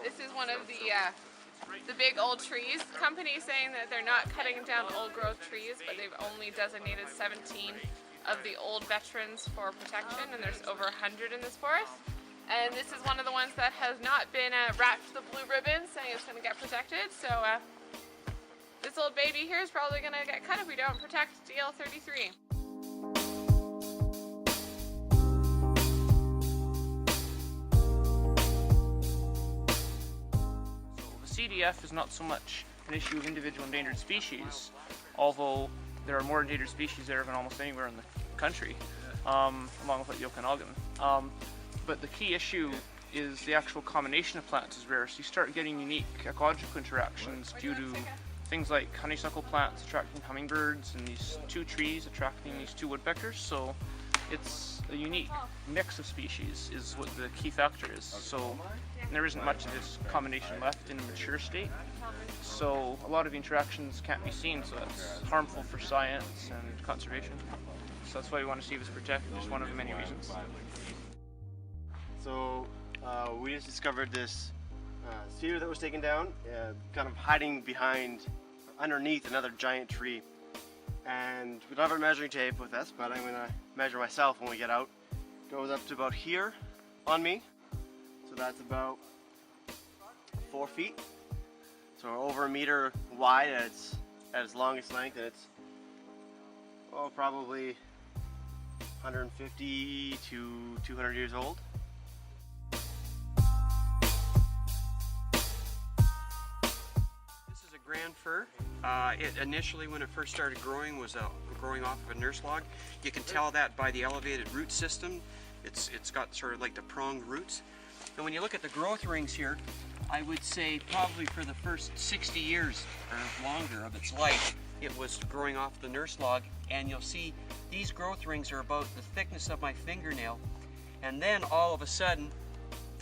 This is one of the big old trees. Companies saying that they're not cutting down old growth trees, but they've only designated 17 of the old veterans for protection, and there's over 100 in this forest. And this is one of the ones that has not been wrapped with the blue ribbon, saying it's going to get protected. So this little baby here is probably going to get cut if we don't protect DL33. CDF is not so much an issue of individual endangered species, although there are more endangered species there than almost anywhere in the country, along with like the Okanagan. But the key issue is the actual combination of plants is rare, so you start getting unique ecological interactions due to things like honeysuckle plants attracting hummingbirds and these two trees attracting these two woodpeckers. So it's a unique mix of species is what the key factor is. So there isn't much of this combination left in a mature state. So a lot of interactions can't be seen, so that's harmful for science and conservation. So that's why we want to see this protected, just one of the many reasons. So we just discovered this cedar that was taken down, kind of hiding behind, underneath another giant tree. And we don't have our measuring tape with us, but I'm going to measure myself when we get out. It goes up to about here on me. So that's about 4 feet. So over a meter wide at its longest length, and it's probably 150 to 200 years old. This is a grand fir. It initially, when it first started growing, was growing off of a nurse log. You can tell that by the elevated root system. It's got sort of like the pronged roots. And when you look at the growth rings here, I would say probably for the first 60 years or longer of its life, it was growing off the nurse log. And you'll see these growth rings are about the thickness of my fingernail. And then all of a sudden,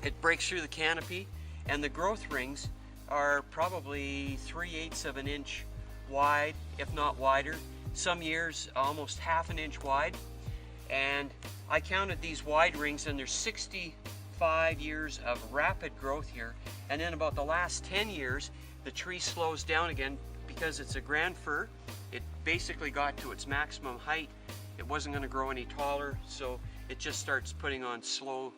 it breaks through the canopy, and the growth rings are probably 3/8 of an inch wide, if not wider. Some years almost ½ an inch wide. And I counted these wide rings, and there's 65 years of rapid growth here. And then about the last 10 years, the tree slows down again because it's a grand fir. It basically got to its maximum height. It wasn't going to grow any taller, so it just starts putting on slow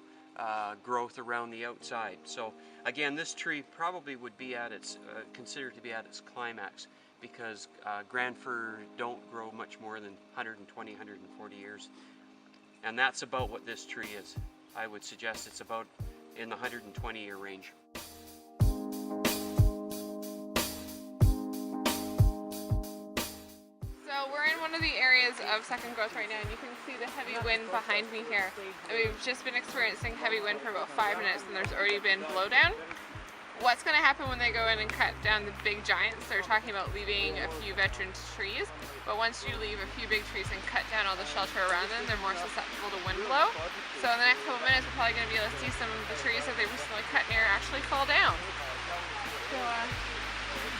growth around the outside. So again, this tree probably would be at its considered to be at its climax, because grand fir don't grow much more than 120, 140 years. And that's about what this tree is. I would suggest it's about in the 120-year range. So we're in one of the areas of second growth right now, and you can see the heavy wind behind me here. And we've just been experiencing heavy wind for about 5 minutes, and there's already been blowdown. What's going to happen when they go in and cut down the big giants? They're talking about leaving a few veteran trees, but once you leave a few big trees and cut down all the shelter around them, they're more susceptible to wind blow. So in the next couple minutes, we're probably going to be able to see some of the trees that they recently cut near actually fall down. So,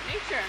nature.